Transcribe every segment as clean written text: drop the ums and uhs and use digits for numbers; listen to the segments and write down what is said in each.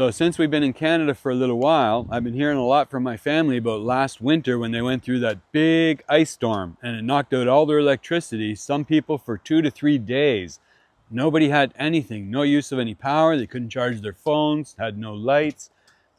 So since we've been in Canada for a little while, I've been hearing a lot from my family about last winter when they went through that big ice storm and it knocked out all their electricity, some people for 2 to 3 days. Nobody had anything, no use of any power, they couldn't charge their phones, had no lights.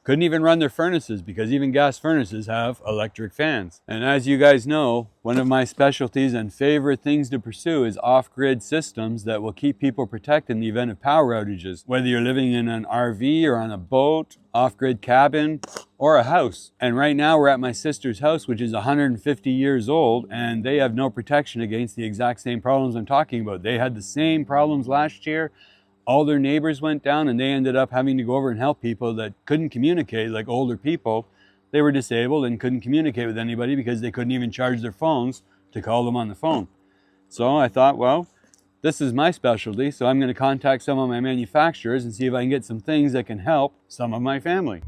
Couldn't even run their furnaces because even gas furnaces have electric fans. And as you guys know, one of my specialties and favorite things to pursue is off-grid systems that will keep people protected in the event of power outages. Whether you're living in an RV or on a boat, off-grid cabin, or a house. And right now we're at my sister's house, which is 150 years old, and they have no protection against the exact same problems I'm talking about. They had the same problems last year. All their neighbors went down and they ended up having to go over and help people that couldn't communicate, like older people. They were disabled and couldn't communicate with anybody because they couldn't even charge their phones to call them on the phone. So I thought, well, this is my specialty, so I'm going to contact some of my manufacturers and see if I can get some things that can help some of my family.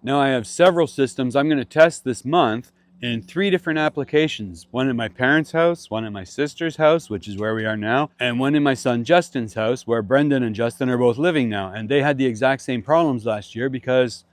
Now I have several systems I'm going to test this month in 3 different applications. One at my parents' house, one at my sister's house, which is where we are now, and one in my son Justin's house, where Brendan and Justin are both living now. And they had the exact same problems last year because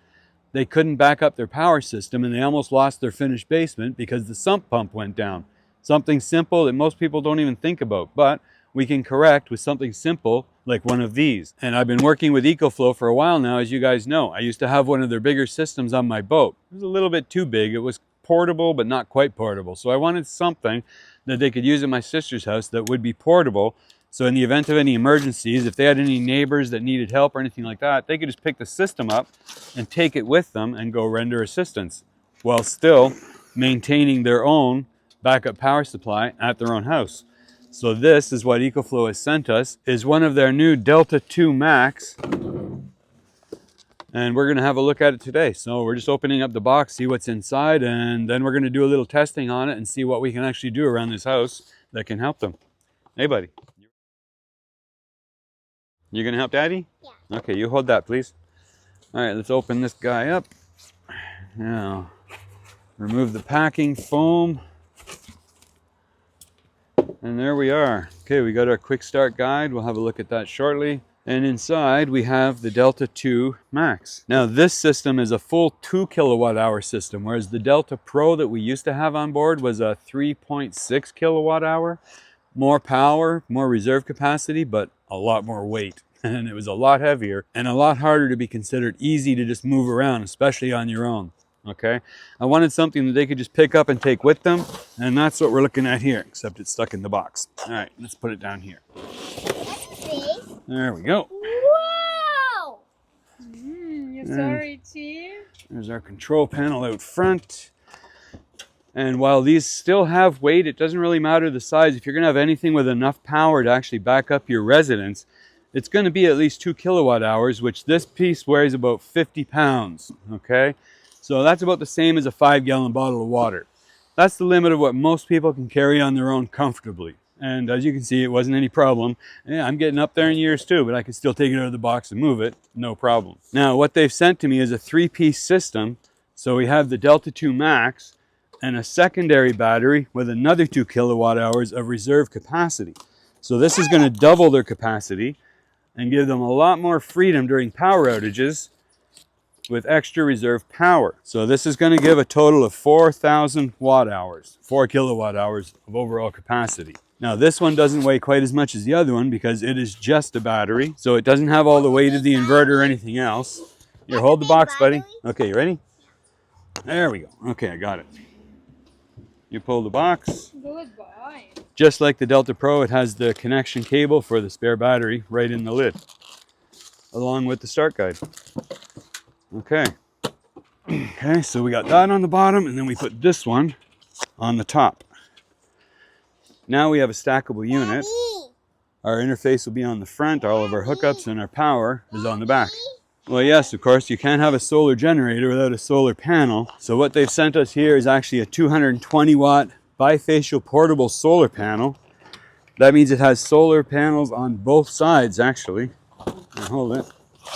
they couldn't back up their power system and they almost lost their finished basement because the sump pump went down. Something simple that most people don't even think about, but we can correct with something simple like one of these. And I've been working with EcoFlow for a while now, as you guys know. I used to have one of their bigger systems on my boat. It was a little bit too big. It was portable, but not quite portable. So I wanted something that they could use at my sister's house that would be portable. So in the event of any emergencies, if they had any neighbors that needed help or anything like that, they could just pick the system up and take it with them and go render assistance while still maintaining their own backup power supply at their own house. So this is what EcoFlow has sent us, is one of their new Delta 2 Max. And we're going to have a look at it today. So we're just opening up the box, see what's inside, and then we're going to do a little testing on it and see what we can actually do around this house that can help them. Hey, buddy. You going to help Daddy? Yeah. Okay, you hold that, please. All right, let's open this guy up. Now, remove the packing foam. And there we are. Okay, we got our quick start guide. We'll have a look at that shortly. And inside we have the Delta 2 Max. Now this system is a full 2 kilowatt hour system, whereas the Delta Pro that we used to have on board was a 3.6 kilowatt hour. More power, more reserve capacity, but a lot more weight. And it was a lot heavier and a lot harder to be considered easy to just move around, especially on your own. Okay, I wanted something that they could just pick up and take with them, and that's what we're looking at here, except it's stuck in the box. All right, let's put it down here. There we go. Wow! You're sorry, Chief. There's our control panel out front. And while these still have weight, it doesn't really matter the size. If you're going to have anything with enough power to actually back up your residence, it's going to be at least 2 kilowatt hours, which this piece weighs about 50 pounds. Okay. So that's about the same as a 5-gallon bottle of water. That's the limit of what most people can carry on their own comfortably. And as you can see, it wasn't any problem. Yeah, I'm getting up there in years too, but I can still take it out of the box and move it, no problem. Now, what they've sent to me is a 3-piece system. So we have the Delta 2 Max and a secondary battery with another 2 kilowatt hours of reserve capacity. So this is going to double their capacity and give them a lot more freedom during power outages with extra reserve power. So this is going to give a total of 4,000 watt hours, 4 kilowatt hours of overall capacity. Now this one doesn't weigh quite as much as the other one because it is just a battery. So it doesn't have all the weight of the inverter or anything else. Here, hold the box, buddy. Okay, you ready? There we go. Okay, I got it. You pull the box. Goodbye. Just like the Delta Pro, it has the connection cable for the spare battery right in the lid. along with the start guide. Okay. Okay, so we got that on the bottom, and then we put this one on the top. Now we have a stackable unit. Our interface will be on the front, all of our hookups and our power is on the back. Well, yes, of course, you can't have a solar generator without a solar panel. So what they've sent us here is actually a 220 watt bifacial portable solar panel. That means it has solar panels on both sides, actually. Now, hold it.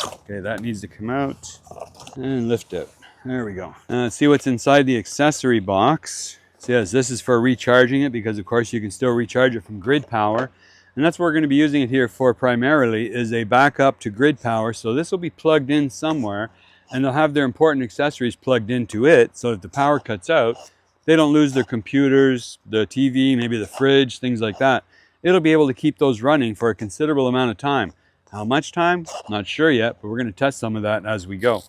Okay, that needs to come out and lift it. There we go. Let's see what's inside the accessory box. So yes, this is for recharging it because of course you can still recharge it from grid power. And that's what we're going to be using it here for primarily, is a backup to grid power. So this will be plugged in somewhere and they'll have their important accessories plugged into it. So if the power cuts out, they don't lose their computers, the TV, maybe the fridge, things like that. It'll be able to keep those running for a considerable amount of time. How much time? Not sure yet, but we're going to test some of that as we go.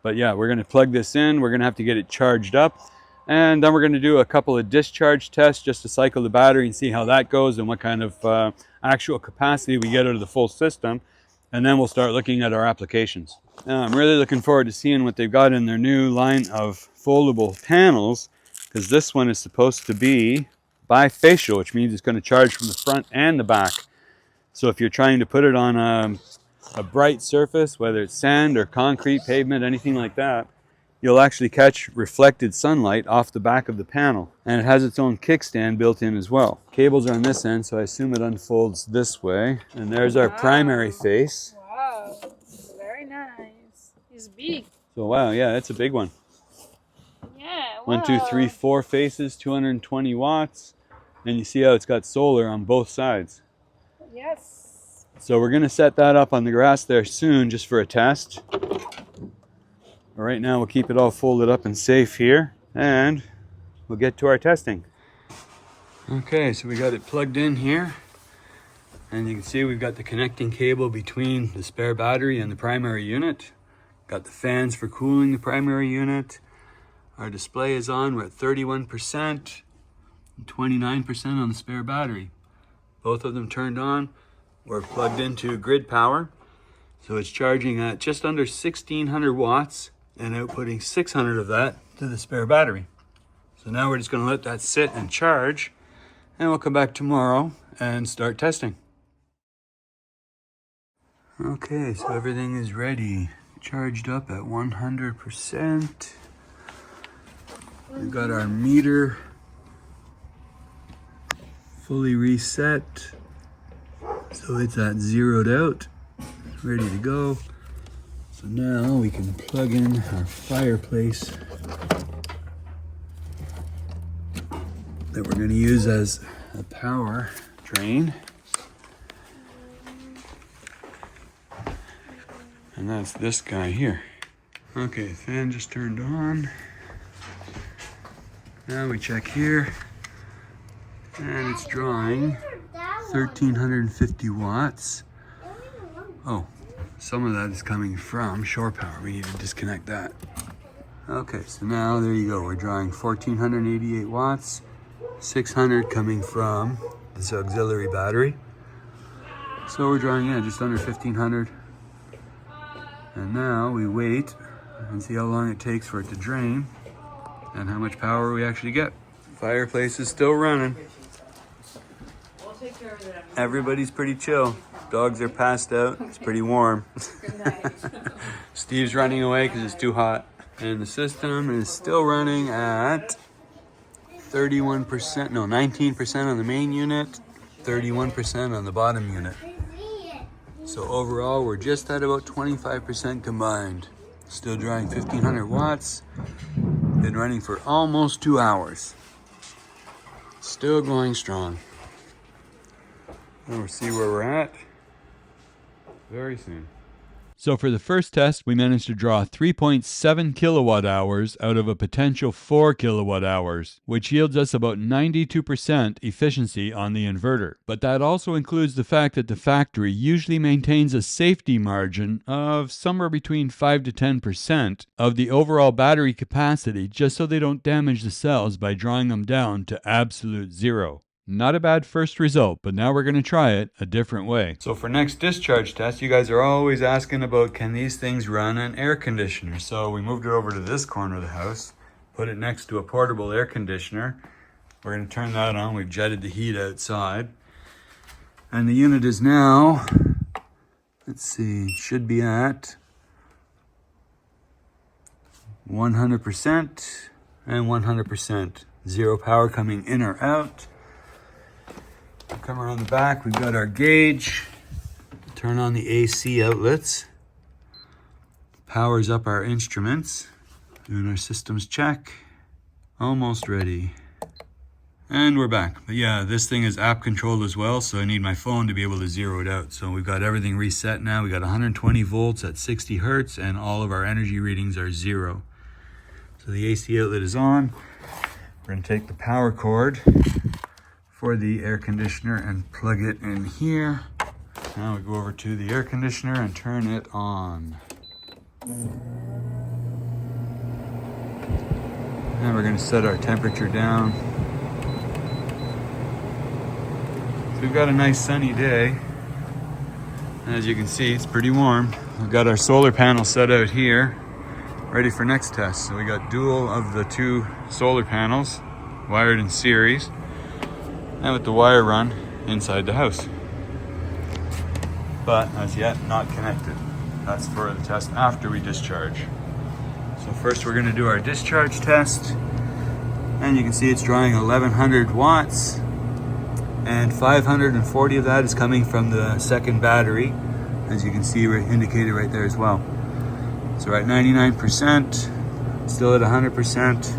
But yeah, we're going to plug this in. We're going to have to get it charged up. And then we're going to do a couple of discharge tests just to cycle the battery and see how that goes and what kind of actual capacity we get out of the full system. And then we'll start looking at our applications. I'm really looking forward to seeing what they've got in their new line of foldable panels, because this one is supposed to be bifacial, which means it's going to charge from the front and the back. So if you're trying to put it on a bright surface, whether it's sand or concrete, pavement, anything like that, you'll actually catch reflected sunlight off the back of the panel. And it has its own kickstand built in as well. Cables are on this end, so I assume it unfolds this way. And there's our primary face. Wow, very nice. It's big. So wow, yeah, that's a big one. Yeah, wow. 1, 2, 3, 4 faces, 220 watts. And you see how it's got solar on both sides. Yes. So we're going to set that up on the grass there soon just for a test. But right now we'll keep it all folded up and safe here, and we'll get to our testing. Okay, so we got it plugged in here, and you can see we've got the connecting cable between the spare battery and the primary unit. Got the fans for cooling the primary unit. Our display is on. We're at 31% and 29% on the spare battery. Both of them turned on. We're plugged into grid power. So it's charging at just under 1600 watts and outputting 600 of that to the spare battery. So now we're just going to let that sit and charge, and we'll come back tomorrow and start testing. Okay, so everything is ready. Charged up at 100%. We've got our meter fully reset. So it's at zeroed out, ready to go. So now we can plug in our fireplace that we're going to use as a power drain. And that's this guy here. Okay, fan just turned on. Now we check here, and it's drawing 1350 watts. Oh, some of that is coming from shore power. We need to disconnect that. Okay, so now there you go. We're drawing 1488 watts, 600 coming from this auxiliary battery. So we're drawing, yeah, just under 1500. And now we wait and see how long it takes for it to drain and how much power we actually get. Fireplace is still running. Everybody's pretty chill. Dogs are passed out. It's pretty warm. Steve's running away because it's too hot. And the system is still running at 31%, no, 19% on the main unit, 31% on the bottom unit. So overall, we're just at about 25% combined. Still drawing 1500 watts. Been running for almost 2 hours. Still going strong. And we'll see where we're at very soon. So for the first test, we managed to draw 3.7 kilowatt hours out of a potential 4 kilowatt hours, which yields us about 92% efficiency on the inverter. But that also includes the fact that the factory usually maintains a safety margin of somewhere between 5 to 10% of the overall battery capacity, just so they don't damage the cells by drawing them down to absolute zero. Not a bad first result, but now we're going to try it a different way. So for next discharge test, you guys are always asking about, can these things run an air conditioner? So we moved it over to this corner of the house, put it next to a portable air conditioner. We're going to turn that on. We've jetted the heat outside. And the unit is now, let's see, should be at 100% and 100%. Zero power coming in or out. Come around the back, we've got our gauge. Turn on the AC outlets. Powers up our instruments. Doing our systems check. Almost ready. And we're back. But yeah, this thing is app controlled as well, so I need my phone to be able to zero it out. So we've got everything reset now. We got 120 volts at 60 hertz, and all of our energy readings are 0. So the AC outlet is on. We're gonna take the power cord for the air conditioner and plug it in here. Now we go over to the air conditioner and turn it on. And we're gonna set our temperature down. So we've got a nice sunny day. And as you can see, it's pretty warm. We've got our solar panel set out here, ready for next test. So we got dual of the 2 solar panels wired in series, and with the wire run inside the house. But as yet, not connected. That's for the test after we discharge. So first we're gonna do our discharge test. And you can see it's drawing 1100 watts. And 540 of that is coming from the second battery, as you can see indicated right there as well. So we're at 99%, still at 100%.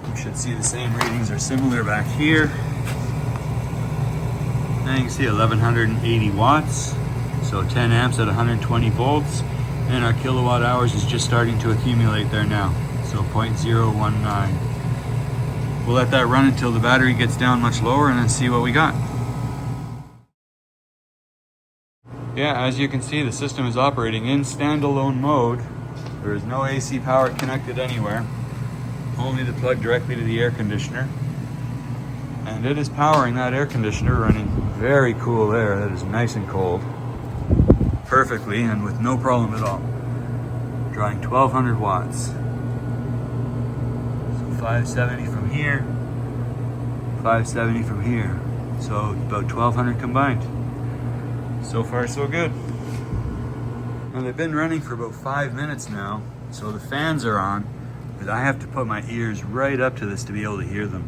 You should see the same readings are similar back here. And you can see 1180 watts, so 10 amps at 120 volts. And our kilowatt hours is just starting to accumulate there now, so 0.019. We'll let that run until the battery gets down much lower and then see what we got. Yeah, as you can see, the system is operating in standalone mode. There is no AC power connected anywhere, only the plug directly to the air conditioner. And it is powering that air conditioner, running very cool air that is nice and cold perfectly and with no problem at all. Drawing 1200 watts. 570 from here, 570 from here. So about 1200 combined. So far so good. Well, they've been running for about 5 minutes now, so the fans are on, but I have to put my ears right up to this to be able to hear them.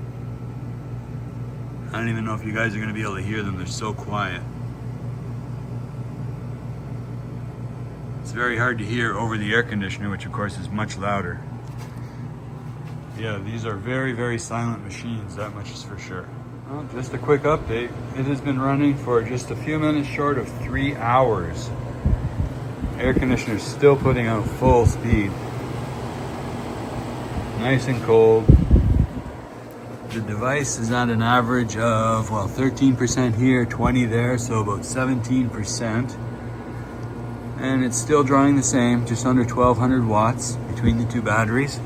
I don't even know if you guys are going to be able to hear them, they're so quiet. It's very hard to hear over the air conditioner, which of course is much louder. Yeah, these are very, very silent machines, that much is for sure. Well, just a quick update. It has been running for just a few minutes short of 3 hours. Air conditioner is still putting out full speed. Nice and cold. The device is at an average of, well, 13% here, 20 there, so about 17%. And it's still drawing the same, just under 1200 watts between the 2 batteries.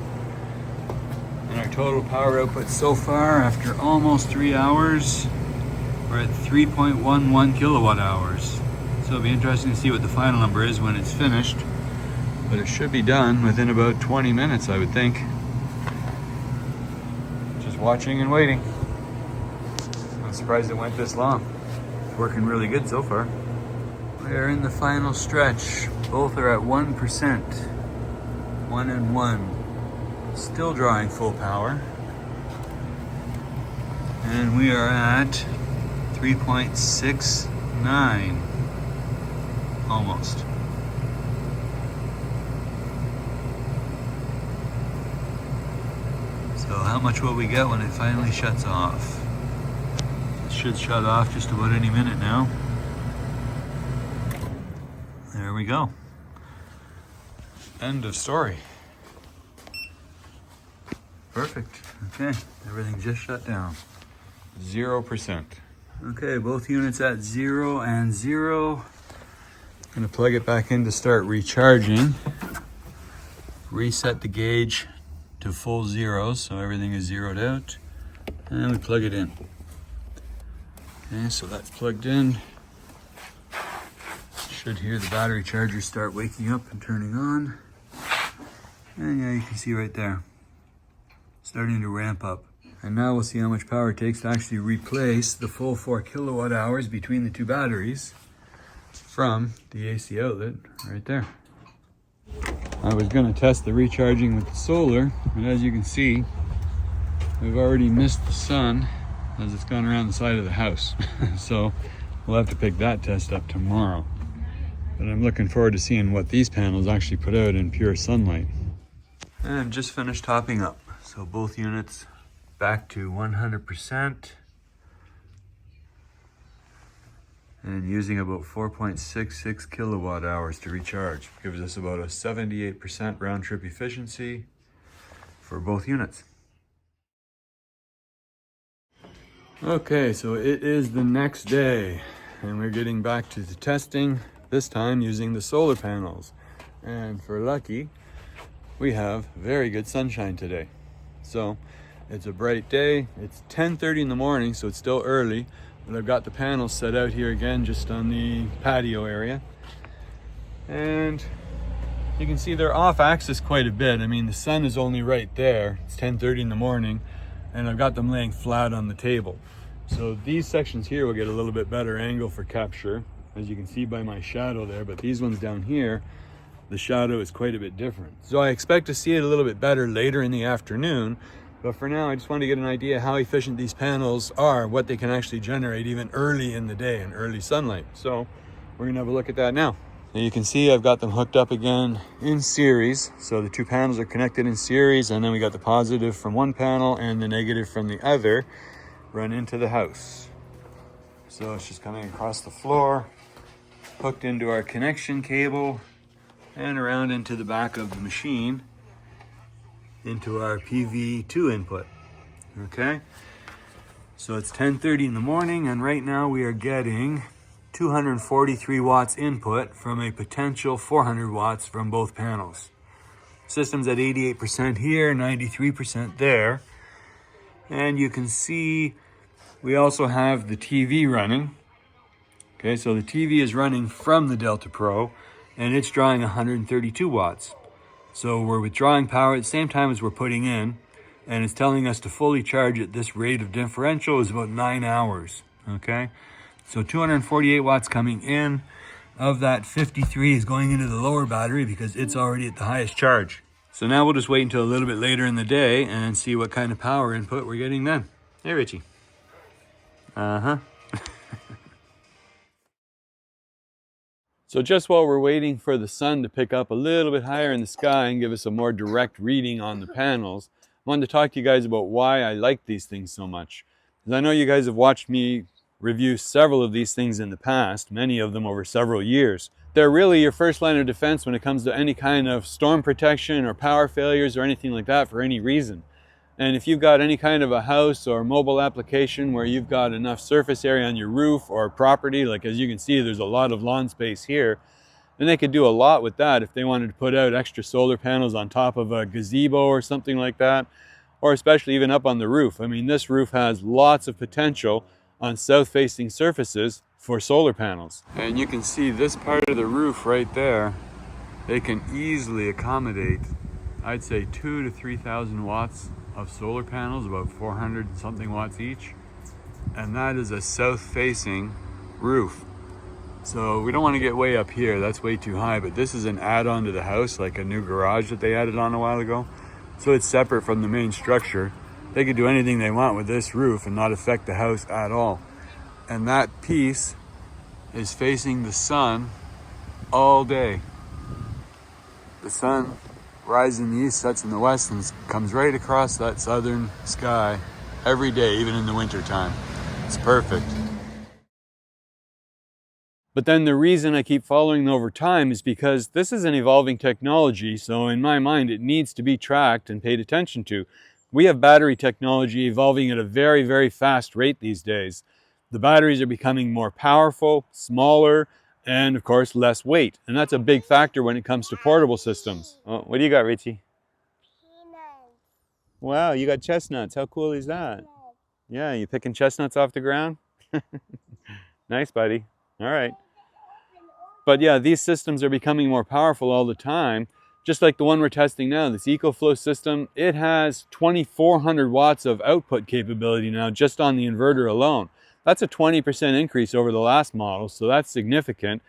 And our total power output so far, after almost 3 hours, we're at 3.11 kilowatt hours. So it'll be interesting to see what the final number is when it's finished. But it should be done within about 20 minutes, I would think. Just watching and waiting. I'm surprised it went this long. It's working really good so far. We are in the final stretch. Both are at 1%. 1 and 1. Still drawing full power. And we are at 3.69. Almost. So how much will we get when it finally shuts off? It should shut off just about any minute now. There we go. End of story. Perfect. Okay, everything just shut down. 0%. Okay, both units at 0 and 0. Gonna plug it back in to start recharging. Reset the gauge to full zeros, so everything is zeroed out. And we plug it in. Okay, so that's plugged in. Should hear the battery charger start waking up and turning on. And yeah, you can see right there, starting to ramp up. And now we'll see how much power it takes to actually replace the full 4 kilowatt hours between the two batteries from the AC outlet right there. I was going to test the recharging with the solar, but as you can see, we've already missed the sun as it's gone around the side of the house. So we'll have to pick that test up tomorrow. But I'm looking forward to seeing what these panels actually put out in pure sunlight. And I've just finished topping up. So both units back to 100% and using about 4.66 kilowatt hours to recharge. Gives us about a 78% round trip efficiency for both units. Okay, so it is the next day and we're getting back to the testing, this time using the solar panels. And for lucky, we have very good sunshine today. So it's a bright day. It's 10:30 in the morning, so it's still early, but I've got the panels set out here again just on the patio area. And you can see they're off axis quite a bit. I mean, the sun is only right there. It's 10:30 in the morning, and I've got them laying flat on the table. So these sections here will get a little bit better angle for capture, as you can see by my shadow there, but these ones down here, the shadow is quite a bit different. So I expect to see it a little bit better later in the afternoon, but for now I just want to get an idea how efficient these panels are, what they can actually generate even early in the day in early sunlight. So we're gonna have a look at that now. Now you can see I've got them hooked up again in series. So the two panels are connected in series, and then we got the positive from one panel and the negative from the other run into the house. So it's just coming across the floor, hooked into our connection cable, and around into the back of the machine into our PV2 input. Okay, so it's 10:30 in the morning, and right now we are getting 243 watts input from a potential 400 watts from both panels. System's at 88% here, 93% there, and you can see we also have the TV running. Okay, so the TV is running from the Delta Pro, and it's drawing 132 watts. So we're withdrawing power at the same time as we're putting in, and it's telling us to fully charge at this rate of differential is about 9 hours, okay? So 248 watts coming in. Of that, 53 is going into the lower battery because it's already at the highest charge. So now we'll just wait until a little bit later in the day and see what kind of power input we're getting then. Hey, Richie. Uh-huh. So just while we're waiting for the sun to pick up a little bit higher in the sky and give us a more direct reading on the panels, I wanted to talk to you guys about why I like these things so much. Because I know you guys have watched me review several of these things in the past, many of them over several years. They're really your first line of defense when it comes to any kind of storm protection or power failures or anything like that for any reason. And if you've got any kind of a house or mobile application where you've got enough surface area on your roof or property, like as you can see, there's a lot of lawn space here, then they could do a lot with that if they wanted to put out extra solar panels on top of a gazebo or something like that, or especially even up on the roof. I mean, this roof has lots of potential on south-facing surfaces for solar panels. And you can see this part of the roof right there, they can easily accommodate, I'd say 2,000 to 3,000 watts of solar panels, about 400 something watts each, and that is a south-facing roof. So we don't want to get way up here, that's way too high, but this is an add-on to the house, like a new garage that they added on a while ago. So it's separate from the main structure. They could do anything they want with this roof and not affect the house at all. And that piece is facing the sun all day. The sun rises in the east, sets in the west, and comes right across that southern sky every day, even in the winter time. It's perfect. But then the reason I keep following over time is because this is an evolving technology, so in my mind it needs to be tracked and paid attention to. We have battery technology evolving at a very, very fast rate these days. The batteries are becoming more powerful, smaller, and of course less weight. And that's a big factor when it comes to portable systems. Oh, what do you got, Richie? Peanuts. Wow, you got chestnuts. How cool is that? Yeah, you picking chestnuts off the ground? Nice, buddy. All right. But yeah, these systems are becoming more powerful all the time. Just like the one we're testing now, this EcoFlow system, it has 2,400 watts of output capability now just on the inverter alone. That's a 20% increase over the last model, so that's significant.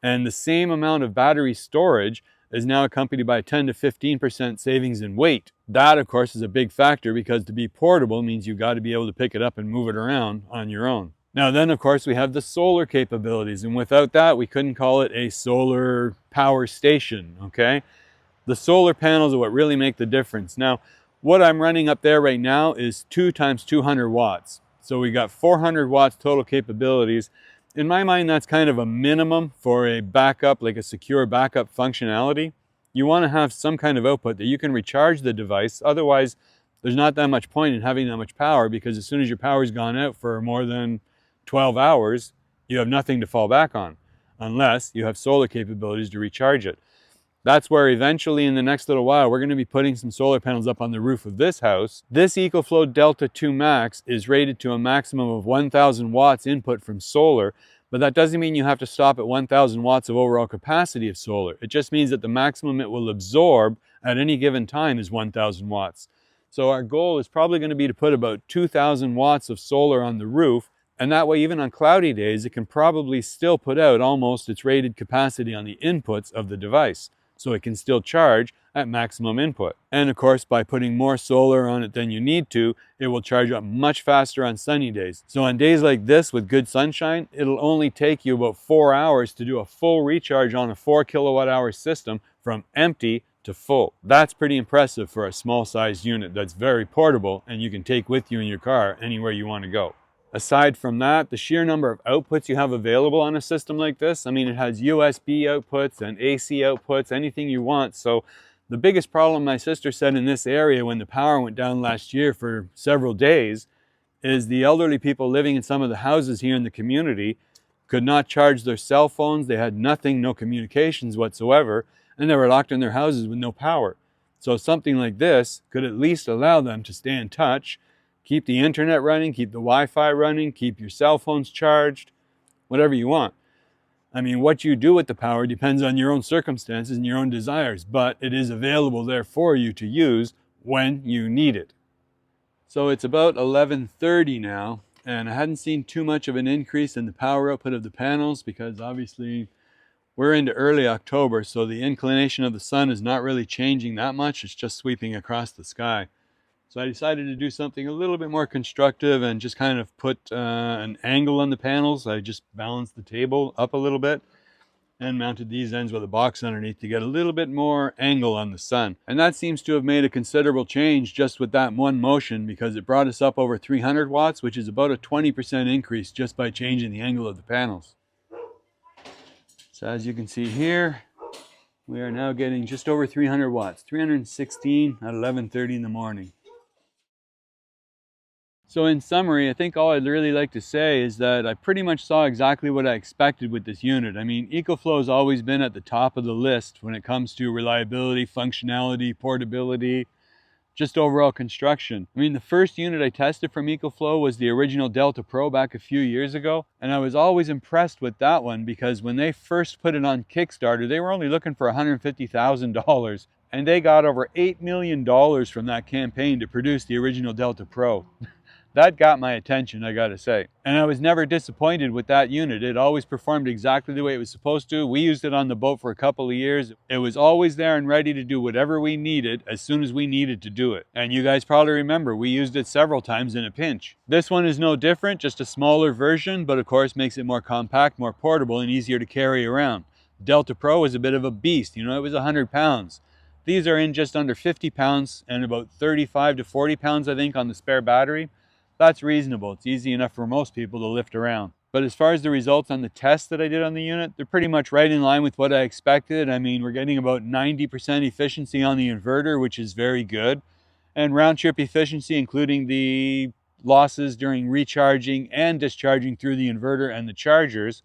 And the same amount of battery storage is now accompanied by a 10 to 15% savings in weight. That, of course, is a big factor because to be portable means you've got to be able to pick it up and move it around on your own. Now then, of course, we have the solar capabilities, and without that, we couldn't call it a solar power station, okay? The solar panels are what really make the difference. Now, what I'm running up there right now is 2 times 200 watts. So we got 400 watts total capabilities. In my mind, that's kind of a minimum for a backup, like a secure backup functionality. You want to have some kind of output that you can recharge the device. Otherwise, there's not that much point in having that much power, because as soon as your power's gone out for more than 12 hours, you have nothing to fall back on, unless you have solar capabilities to recharge it. That's where eventually in the next little while, we're going to be putting some solar panels up on the roof of this house. This EcoFlow Delta 2 Max is rated to a maximum of 1,000 watts input from solar, but that doesn't mean you have to stop at 1,000 watts of overall capacity of solar. It just means that the maximum it will absorb at any given time is 1,000 watts. So our goal is probably going to be to put about 2,000 watts of solar on the roof, and that way, even on cloudy days, it can probably still put out almost its rated capacity on the inputs of the device. So it can still charge at maximum input. And of course, by putting more solar on it than you need to, it will charge up much faster on sunny days. So on days like this with good sunshine, it'll only take you about 4 hours to do a full recharge on a 4 kilowatt hour system from empty to full. That's pretty impressive for a small sized unit that's very portable and you can take with you in your car anywhere you want to go. Aside from that, the sheer number of outputs you have available on a system like this, I mean, it has USB outputs and AC outputs, anything you want. So the biggest problem my sister said in this area when the power went down last year for several days is the elderly people living in some of the houses here in the community could not charge their cell phones. They had nothing, no communications whatsoever, and they were locked in their houses with no power. So something like this could at least allow them to stay in touch, keep the internet running, keep the Wi-Fi running, keep your cell phones charged, whatever you want. I mean, what you do with the power depends on your own circumstances and your own desires, but it is available there for you to use when you need it. So it's about 11:30 now, and I hadn't seen too much of an increase in the power output of the panels because obviously we're into early October, so the inclination of the sun is not really changing that much. It's just sweeping across the sky. So I decided to do something a little bit more constructive and just kind of put an angle on the panels. I just balanced the table up a little bit and mounted these ends with a box underneath to get a little bit more angle on the sun. And that seems to have made a considerable change just with that one motion, because it brought us up over 300 watts, which is about a 20% increase just by changing the angle of the panels. So as you can see here, we are now getting just over 300 watts, 316 at 11:30 in the morning. So in summary, I think all I'd really like to say is that I pretty much saw exactly what I expected with this unit. I mean, EcoFlow has always been at the top of the list when it comes to reliability, functionality, portability, just overall construction. I mean, the first unit I tested from EcoFlow was the original Delta Pro back a few years ago, and I was always impressed with that one because when they first put it on Kickstarter, they were only looking for $150,000, and they got over $8 million from that campaign to produce the original Delta Pro. That got my attention, I gotta say. And I was never disappointed with that unit. It always performed exactly the way it was supposed to. We used it on the boat for a couple of years. It was always there and ready to do whatever we needed as soon as we needed to do it. And you guys probably remember, we used it several times in a pinch. This one is no different, just a smaller version, but of course makes it more compact, more portable, and easier to carry around. Delta Pro is a bit of a beast. You know, it was 100 pounds. These are in just under 50 pounds and about 35 to 40 pounds, I think, on the spare battery. That's reasonable. It's easy enough for most people to lift around. But as far as the results on the tests that I did on the unit, they're pretty much right in line with what I expected. I mean, we're getting about 90% efficiency on the inverter, which is very good. And round trip efficiency, including the losses during recharging and discharging through the inverter and the chargers,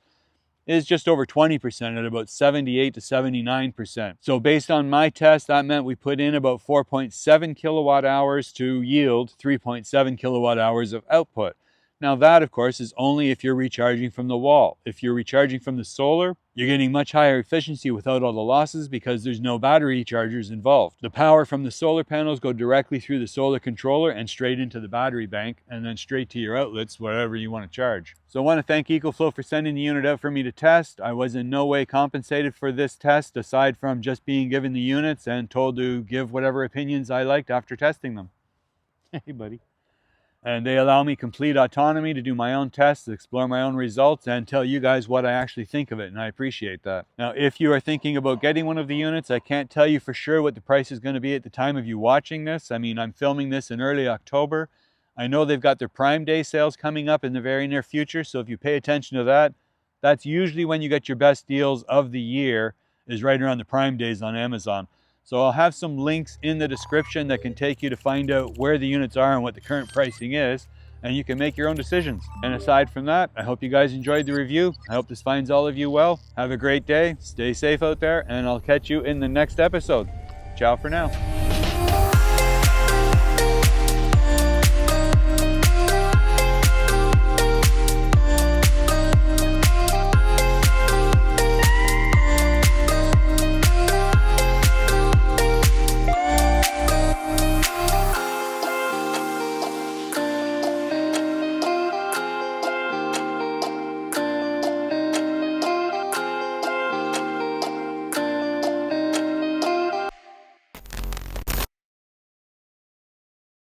is just over 20% at about 78 to 79%. So based on my test, that meant we put in about 4.7 kilowatt hours to yield 3.7 kilowatt hours of output. Now that, of course, is only if you're recharging from the wall. If you're recharging from the solar, you're getting much higher efficiency without all the losses because there's no battery chargers involved. The power from the solar panels go directly through the solar controller and straight into the battery bank and then straight to your outlets, wherever you want to charge. So I want to thank EcoFlow for sending the unit out for me to test. I was in no way compensated for this test aside from just being given the units and told to give whatever opinions I liked after testing them. Hey buddy. And they allow me complete autonomy to do my own tests, explore my own results, and tell you guys what I actually think of it, and I appreciate that. Now, if you are thinking about getting one of the units, I can't tell you for sure what the price is going to be at the time of you watching this. I mean, I'm filming this in early October. I know they've got their Prime Day sales coming up in the very near future, so if you pay attention to that, that's usually when you get your best deals of the year, is right around the Prime Days on Amazon. So I'll have some links in the description that can take you to find out where the units are and what the current pricing is, and you can make your own decisions. And aside from that, I hope you guys enjoyed the review. I hope this finds all of you well. Have a great day, stay safe out there, and I'll catch you in the next episode. Ciao for now.